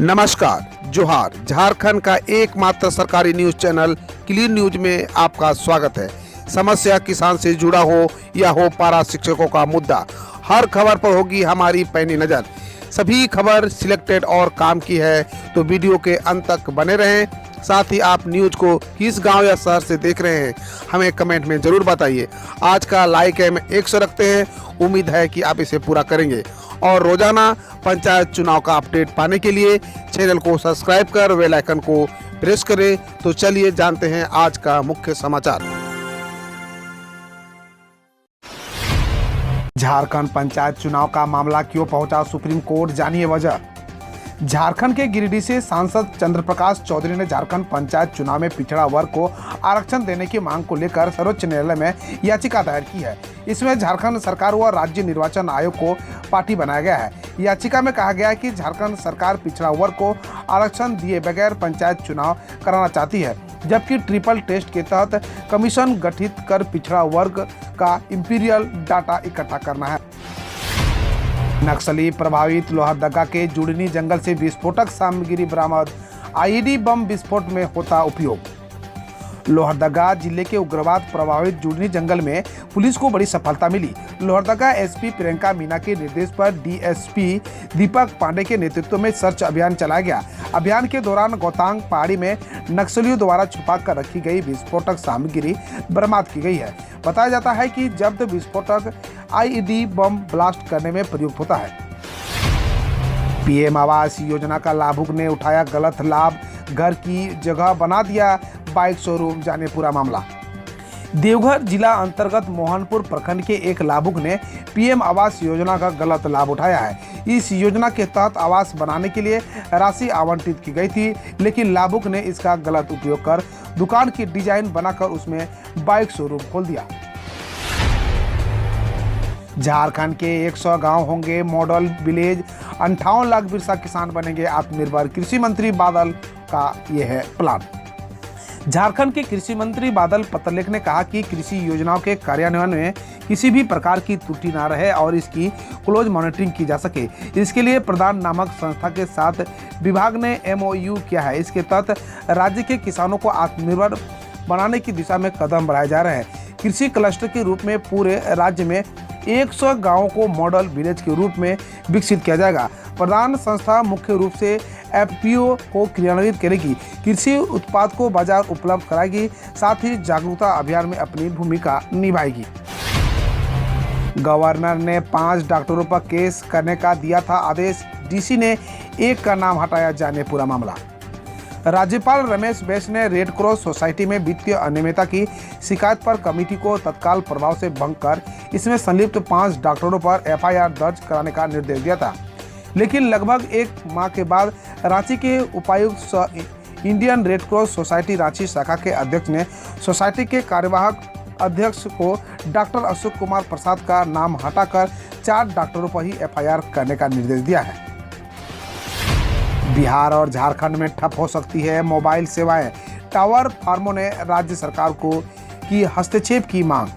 नमस्कार, जोहार। झारखंड का एकमात्र सरकारी न्यूज चैनल क्लीन न्यूज में आपका स्वागत है। समस्या किसान से जुड़ा हो या हो पारा शिक्षकों का मुद्दा, हर खबर पर होगी हमारी पैनी नज़र। सभी खबर सिलेक्टेड और काम की है, तो वीडियो के अंत तक बने रहें। साथ ही आप न्यूज को किस गांव या शहर से देख रहे हैं, हमें कमेंट में ज़रूर बताइए। आज का लाइक हम 100 रखते हैं, उम्मीद है कि आप इसे पूरा करेंगे। और रोजाना पंचायत चुनाव का अपडेट पाने के लिए चैनल को सब्सक्राइब कर बेल आइकन को प्रेस करें। तो चलिए जानते हैं आज का मुख्य समाचार। झारखंड पंचायत चुनाव का मामला क्यों पहुंचा सुप्रीम कोर्ट, जानिए वजह। झारखंड के गिरिडीह से सांसद चंद्र प्रकाश चौधरी ने झारखंड पंचायत चुनाव में पिछड़ा वर्ग को आरक्षण देने की मांग को लेकर सर्वोच्च न्यायालय में याचिका दायर की है। इसमें झारखंड सरकार व राज्य निर्वाचन आयोग को पार्टी बनाया गया है। याचिका में कहा गया है कि झारखंड सरकार पिछड़ा वर्ग को आरक्षण दिए बगैर पंचायत चुनाव कराना चाहती है, जबकि ट्रिपल टेस्ट के तहत कमीशन गठित कर पिछड़ा वर्ग का इंपीरियल डाटा इकट्ठा करना है। नक्सली प्रभावित लोहरदगा के जुड़नी जंगल से विस्फोटक सामग्री बरामद, आईईडी बम विस्फोट में होता उपयोग। लोहरदगा जिले के उग्रवाद प्रभावित जुड़नी जंगल में पुलिस को बड़ी सफलता मिली। लोहरदगा एसपी प्रियंका मीना के निर्देश पर डीएसपी दीपक पांडे के नेतृत्व में सर्च अभियान चलाया गया। अभियान के दौरान गौतांग पहाड़ी में नक्सलियों द्वारा छुपा कर रखी गई विस्फोटक सामग्री बरामद की गई है। बताया जाता है कि जब्त विस्फोटक आईईडी बम ब्लास्ट करने में प्रयुक्त होता है। पीएम आवास योजना का लाभुक ने उठाया गलत लाभ, घर की जगह बना दिया बाइक शोरूम, जाने पूरा मामला। देवघर जिला अंतर्गत मोहनपुर प्रखंड के एक लाभुक ने पीएम आवास योजना का गलत लाभ उठाया है। इस योजना के तहत आवास बनाने के लिए राशि आवंटित की गई थी, लेकिन लाभुक ने इसका गलत उपयोग कर दुकान की डिजाइन बनाकर उसमें बाइक शोरूम खोल दिया। झारखंड के 100 गांव होंगे मॉडल विलेज, 58 लाख बिरसा किसान बनेंगे आत्मनिर्भर। कृषि मंत्री बादल का यह है प्लान। झारखंड के कृषि मंत्री बादल पत्रलेख ने कहा कि कृषि योजनाओं के कार्यान्वयन में किसी भी प्रकार की त्रुटि न रहे और इसकी क्लोज मॉनिटरिंग की जा सके। इसके लिए प्रधान नामक संस्था के साथ विभाग ने एमओयू किया है। इसके तहत राज्य के किसानों को आत्मनिर्भर बनाने की दिशा में कदम बढ़ाए जा रहे हैं। कृषि क्लस्टर के रूप में पूरे राज्य में 100 गांवों को मॉडल विलेज के रूप में विकसित किया जाएगा। प्रधान संस्था मुख्य रूप से एफपीओ को क्रियान्वित करेगी, कृषि उत्पाद को बाजार उपलब्ध कराएगी, साथ ही जागरूकता अभियान में अपनी भूमिका निभाएगी। गवर्नर ने 5 डॉक्टरों पर केस करने का दिया था आदेश, डीसी ने एक का नाम हटाया, जाने पूरा मामला। राज्यपाल रमेश बैस ने रेड क्रॉस सोसाइटी में वित्तीय अनियमितता की शिकायत पर कमेटी को तत्काल प्रभाव से भंग कर इसमें संलिप्त 5 डॉक्टरों पर एफआईआर दर्ज कराने का निर्देश दिया था, लेकिन लगभग 1 माह के बाद रांची के उपायुक्त Indian red cross society Ranchi शाखा के अध्यक्ष ने सोसाइटी के कार्यवाहक अध्यक्ष को डॉक्टर अशोक कुमार प्रसाद का नाम हटाकर 4 डॉक्टरों पर ही एफआईआर करने का निर्देश दिया है। बिहार और झारखंड में ठप हो सकती है मोबाइल सेवाएं, टावर फार्मों ने राज्य सरकार को की हस्तक्षेप की मांग।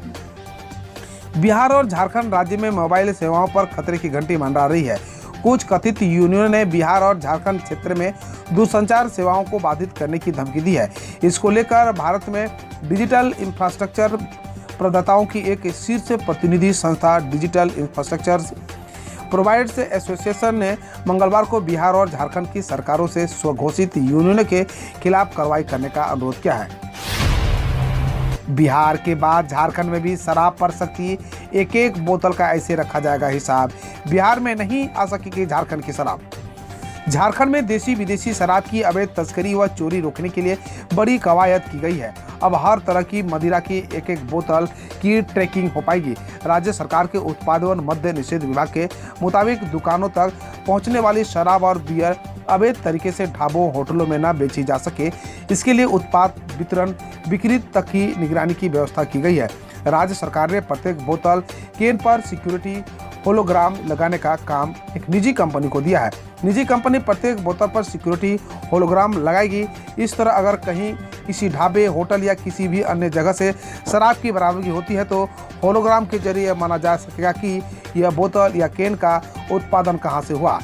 बिहार और झारखंड राज्य में मोबाइल सेवाओं पर खतरे की घंटी मंडरा रही है। कुछ कथित यूनियन ने बिहार और झारखंड क्षेत्र में दूरसंचार सेवाओं को बाधित करने की धमकी दी है। इसको लेकर भारत में डिजिटल इंफ्रास्ट्रक्चर प्रदाताओं की एक शीर्ष प्रतिनिधि संस्था डिजिटल इंफ्रास्ट्रक्चर प्रोवाइडर्स एसोसिएशन ने मंगलवार को बिहार और झारखंड की सरकारों से स्वघोषित यूनियन के खिलाफ कार्रवाई करने का अनुरोध किया है। बिहार के बाद झारखंड में भी शराब पड़ सकती, एक बोतल का ऐसे रखा जाएगा हिसाब। बिहार में नहीं आ सकेगी झारखंड की शराब। झारखंड में देशी विदेशी शराब की अवैध तस्करी व चोरी रोकने के लिए बड़ी कवायद की गई है। अब हर तरह की मदिरा की एक बोतल की ट्रैकिंग हो पाएगी। राज्य सरकार के उत्पाद एवं मद्य निषेध विभाग के मुताबिक दुकानों तक पहुंचने वाली शराब और बियर अवैध तरीके से ढाबों होटलों में न बेची जा सके, इसके लिए उत्पाद वितरण बिक्री तक की निगरानी की व्यवस्था की गई है। राज्य सरकार ने प्रत्येक बोतल केन पर सिक्योरिटी होलोग्राम लगाने का काम एक निजी कंपनी को दिया है। निजी कंपनी प्रत्येक बोतल पर सिक्योरिटी होलोग्राम लगाएगी। इस तरह अगर कहीं किसी ढाबे, होटल या किसी भी अन्य जगह से शराब की बरामदगी होती है तो होलोग्राम के जरिए माना जा सकेगा कि यह बोतल या केन का उत्पादन कहां से हुआ।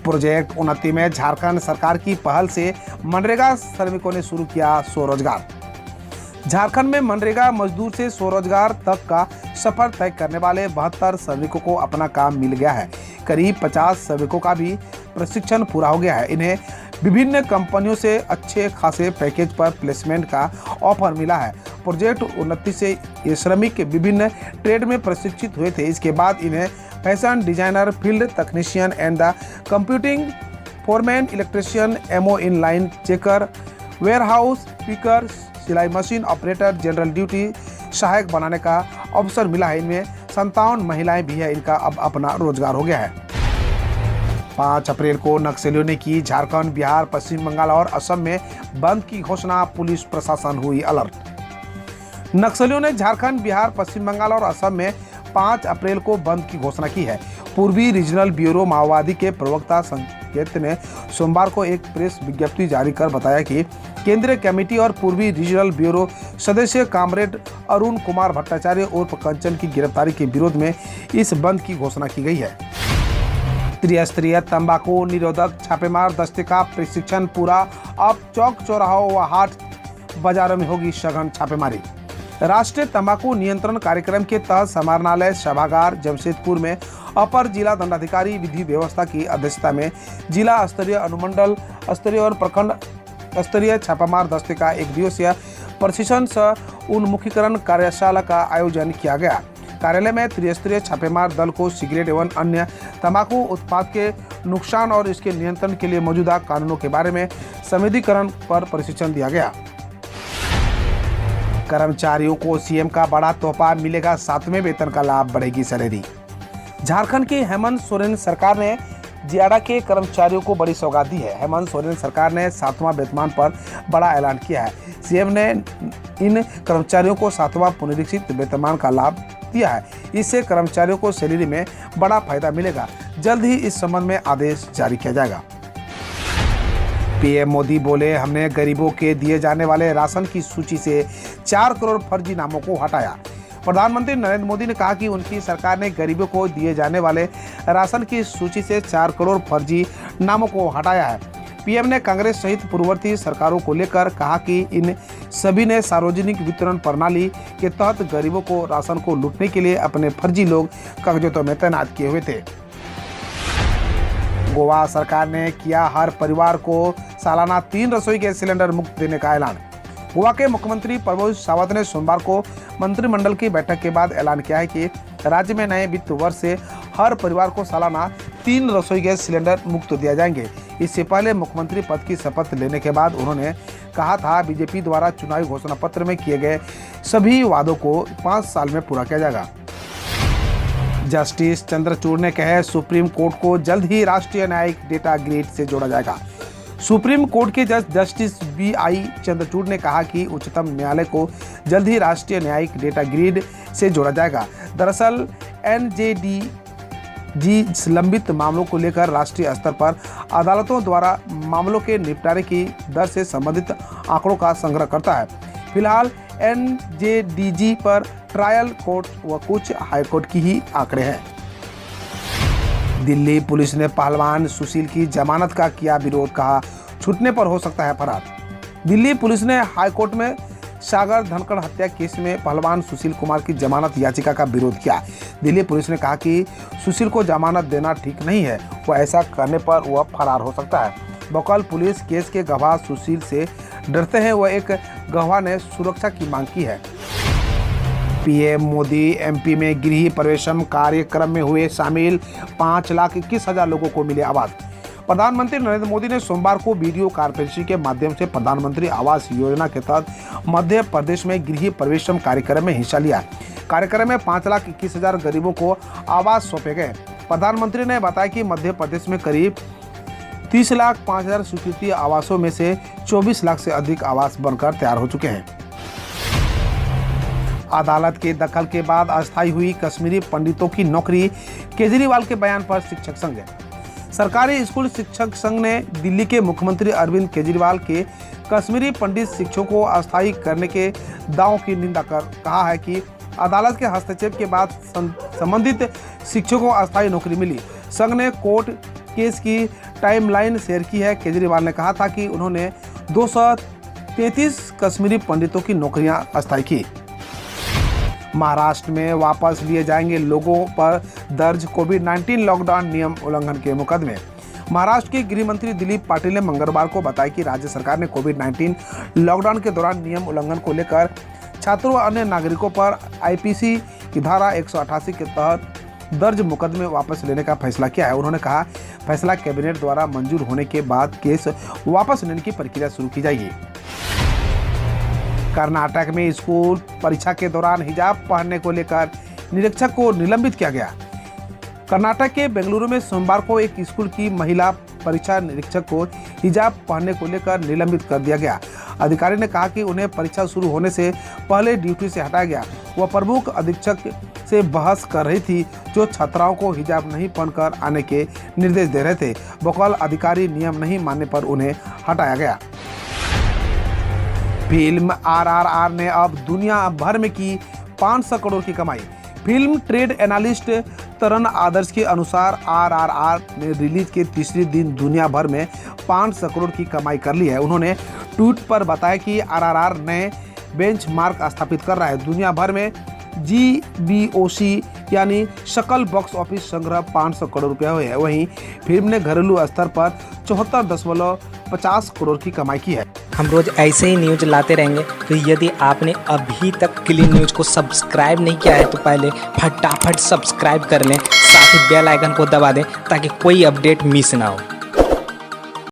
प्रोजेक्ट उन्नति में झारखंड सरकार की पहल से मनरेगा श्रमिकों ने शुरू किया स्वरोजगार। झारखंड में मनरेगा मजदूर से स्वरोजगार तक का सफर तय करने वाले 72 श्रमिकों को अपना काम मिल गया है। करीब 50 श्रमिकों का भी प्रशिक्षण पूरा हो गया है। इन्हें विभिन्न कंपनियों से अच्छे खासे पैकेज पर प्लेसमेंट का ऑफर मिला है। प्रोजेक्ट उन्नति से ये श्रमिक विभिन्न ट्रेड में प्रशिक्षित हुए थे। इसके बाद इन्हें fashion designer, field technician and the computing foreman, electrician, MO in line checker, warehouse picker, सिलाई मशीन ऑपरेटर, जनरल ड्यूटी सहायक बनाने का अवसर मिला है। इनमें 57 महिलाएं भी है। इनका अब अपना रोजगार हो गया है। 5 अप्रैल को नक्सलियों ने की झारखंड, बिहार, पश्चिम बंगाल और असम में बंद की घोषणा। पुलिस प्रशासन हुई अलर्ट। नक्सलियों ने झारखंड, बिहार, पश्चिम बंगाल और असम में 5 अप्रैल को बंद की घोषणा की है। पूर्वी रीजनल ब्यूरो माओवादी के प्रवक्ता संकेत ने सोमवार को एक प्रेस विज्ञप्ति जारी कर बताया कि केंद्रीय कमेटी और पूर्वी रीजनल ब्यूरो सदस्य कामरेड अरुण कुमार भट्टाचार्य उर्फ कंचन की गिरफ्तारी के विरोध में इस बंद की घोषणा की गई है। त्रिस्तरीय तंबाकू निरोधक छापेमार दस्ते का प्रशिक्षण पूरा। अब चौक चौराहों व हाट बाजारों में होगी सघन छापेमारी। राष्ट्रीय तंबाकू नियंत्रण कार्यक्रम के तहत समाहरणालय सभागार जमशेदपुर में अपर जिला दंडाधिकारी विधि व्यवस्था की अध्यक्षता में जिला स्तरीय, अनुमंडल स्तरीय और प्रखंड स्तरीय छापामार दस्ते का एक दिवसीय प्रशिक्षण सह उन्मुखीकरण कार्यशाला का आयोजन किया गया। कार्यालय में त्रिस्तरीय छापेमार दल को सिगरेट एवं अन्य तंबाकू उत्पाद के नुकसान और इसके नियंत्रण के लिए मौजूदा कानूनों के बारे में संवेदीकरण पर प्रशिक्षण दिया गया। कर्मचारियों को सीएम का बड़ा तोहफा मिलेगा, 7वें वेतन का लाभ, बढ़ेगी सैलरी। झारखंड की हेमंत सोरेन सरकार ने जियाडा के कर्मचारियों को बड़ी सौगात दी है। हेमंत सोरेन सरकार ने 7वां वेतनमान पर बड़ा ऐलान किया है। सीएम ने इन कर्मचारियों को 7वां पुनरीक्षित वेतनमान का लाभ दिया है। इससे कर्मचारियों को सैलरी में बड़ा फायदा मिलेगा। जल्द ही इस संबंध में आदेश जारी किया जाएगा। पीएम मोदी बोले, हमने गरीबों के दिए जाने वाले राशन की सूची से 4 करोड़ फर्जी नामों को हटाया। प्रधानमंत्री नरेंद्र मोदी ने कहा कि उनकी सरकार ने गरीबों को दिए जाने वाले राशन की सूची से 4 करोड़ फर्जी नामों को हटाया है। पीएम ने कांग्रेस सहित पूर्ववर्ती सरकारों को लेकर कहा कि इन सभी ने सार्वजनिक वितरण प्रणाली के तहत गरीबों को राशन को लूटने के लिए अपने फर्जी लोग कागजों में तैनात किए हुए थे। गोवा सरकार ने किया हर परिवार को सालाना 3 रसोई गैस सिलेंडर मुफ्त देने का ऐलान। गोवा के मुख्यमंत्री प्रमोद सावंत ने सोमवार को मंत्रिमंडल की बैठक के बाद ऐलान किया है कि राज्य में नए वित्त वर्ष से हर परिवार को सालाना 3 रसोई गैस सिलेंडर मुफ्त दिया जाएंगे। इससे पहले मुख्यमंत्री पद की शपथ लेने के बाद उन्होंने कहा था, बीजेपी द्वारा चुनावी घोषणा पत्र में किए गए सभी वादों को 5 साल में पूरा किया जाएगा। जस्टिस चंद्रचूड़ ने कहा, सुप्रीम कोर्ट को जल्द ही राष्ट्रीय न्यायिक डेटा ग्रिड से जोड़ा जाएगा। सुप्रीम कोर्ट के जज जस्टिस BI चंद्रचूड़ ने कहा कि उच्चतम न्यायालय को जल्द ही राष्ट्रीय न्यायिक डेटा ग्रिड से जोड़ा जाएगा। दरअसल NJDG लंबित मामलों को लेकर राष्ट्रीय स्तर पर अदालतों द्वारा मामलों के निपटारे की दर से संबंधित आंकड़ों का संग्रह करता है। फिलहाल NJDG पर ट्रायल कोर्ट व कुछ हाईकोर्ट की ही आंकड़े हैं। दिल्ली पुलिस ने पहलवान सुशील की जमानत का किया विरोध, कहा छूटने पर हो सकता है फरार। दिल्ली पुलिस ने हाईकोर्ट में सागर धनखड़ हत्या केस में पहलवान सुशील कुमार की जमानत याचिका का विरोध किया। दिल्ली पुलिस ने कहा कि सुशील को जमानत देना ठीक नहीं है, वह ऐसा करने पर वह फरार हो सकता है। भोपाल पुलिस केस के गवाह सुशील से डरते हैं। वह एक गवाह ने सुरक्षा की मांग की है। पीएम मोदी MP में गृह प्रवेशम कार्यक्रम में हुए शामिल 5,21,000 लोगों को मिले आवास। प्रधानमंत्री नरेंद्र मोदी ने सोमवार को वीडियो कॉन्फ्रेंसिंग के माध्यम से प्रधानमंत्री आवास योजना के तहत मध्य प्रदेश में गृह प्रवेशम कार्यक्रम में हिस्सा लिया। कार्यक्रम में 5,21,000 गरीबों को आवास सौंपे गए। प्रधानमंत्री ने बताया कि मध्य प्रदेश में करीब 30,05,000 स्वीकृति आवासों में से 24 लाख से अधिक आवास बनकर तैयार हो चुके हैं। अदालत के दखल के बाद अस्थायी हुई कश्मीरी पंडितों की नौकरी, केजरीवाल के बयान पर शिक्षक संघ। सरकारी स्कूल शिक्षक संघ ने दिल्ली के मुख्यमंत्री अरविंद केजरीवाल के कश्मीरी पंडित शिक्षकों को अस्थायी करने के दावों की निंदा कर कहा है कि अदालत के हस्तक्षेप के बाद संबंधित शिक्षकों को अस्थायी नौकरी मिली। संघ ने कोर्ट केस की टाइमलाइन शेयर की है। केजरीवाल ने कहा था कि उन्होंने 233 कश्मीरी पंडितों की नौकरियां अस्थायी की। महाराष्ट्र में वापस लिए जाएंगे लोगों पर दर्ज कोविड-19 लॉकडाउन नियम उल्लंघन के मुकदमे। महाराष्ट्र के गृह मंत्री दिलीप पाटिल ने मंगलवार को बताया कि राज्य सरकार ने कोविड-19 लॉकडाउन के दौरान नियम उल्लंघन को लेकर छात्रों व अन्य नागरिकों पर आईपीसी की धारा 188 के तहत दर्ज मुकदमे वापस लेने का फैसला किया है। उन्होंने कहा, फैसला कैबिनेट द्वारा मंजूर होने के बाद केस वापस लेने की प्रक्रिया शुरू की जाएगी। कर्नाटक में स्कूल परीक्षा के दौरान हिजाब पहनने को लेकर निरीक्षक को निलंबित किया गया। कर्नाटक के बेंगलुरु में सोमवार को एक स्कूल की महिला परीक्षा निरीक्षक को हिजाब पहनने को लेकर निलंबित कर दिया गया। अधिकारी ने कहा कि उन्हें परीक्षा शुरू होने से पहले ड्यूटी से हटाया गया। वह प्रमुख अधीक्षक से बहस कर रही थी, जो छात्राओं को हिजाब नहीं पहनकर आने के निर्देश दे रहे थे। बकौल अधिकारी नियम नहीं मानने पर उन्हें हटाया गया। फिल्म RRR ने अब दुनिया भर में की 500 करोड़ की कमाई। फिल्म ट्रेड एनालिस्ट तरन आदर्श के अनुसार RRR ने रिलीज के तीसरे दिन दुनिया भर में 500 करोड़ की कमाई कर ली है। उन्होंने ट्वीट पर बताया कि RRR नए बेंचमार्क स्थापित कर रहा है। दुनिया भर में GBOC यानी सकल बॉक्स ऑफिस संग्रह 500 करोड़ रुपया हुए है। वहीं फिल्म ने घरेलू स्तर पर 74.50 करोड़ की कमाई की है। हम रोज ऐसे ही न्यूज लाते रहेंगे, तो यदि आपने अभी तक क्लीन न्यूज को सब्सक्राइब नहीं किया है तो पहले फटाफट सब्सक्राइब कर लें, साथ ही बेल आइकन को दबा दें ताकि कोई अपडेट मिस ना हो।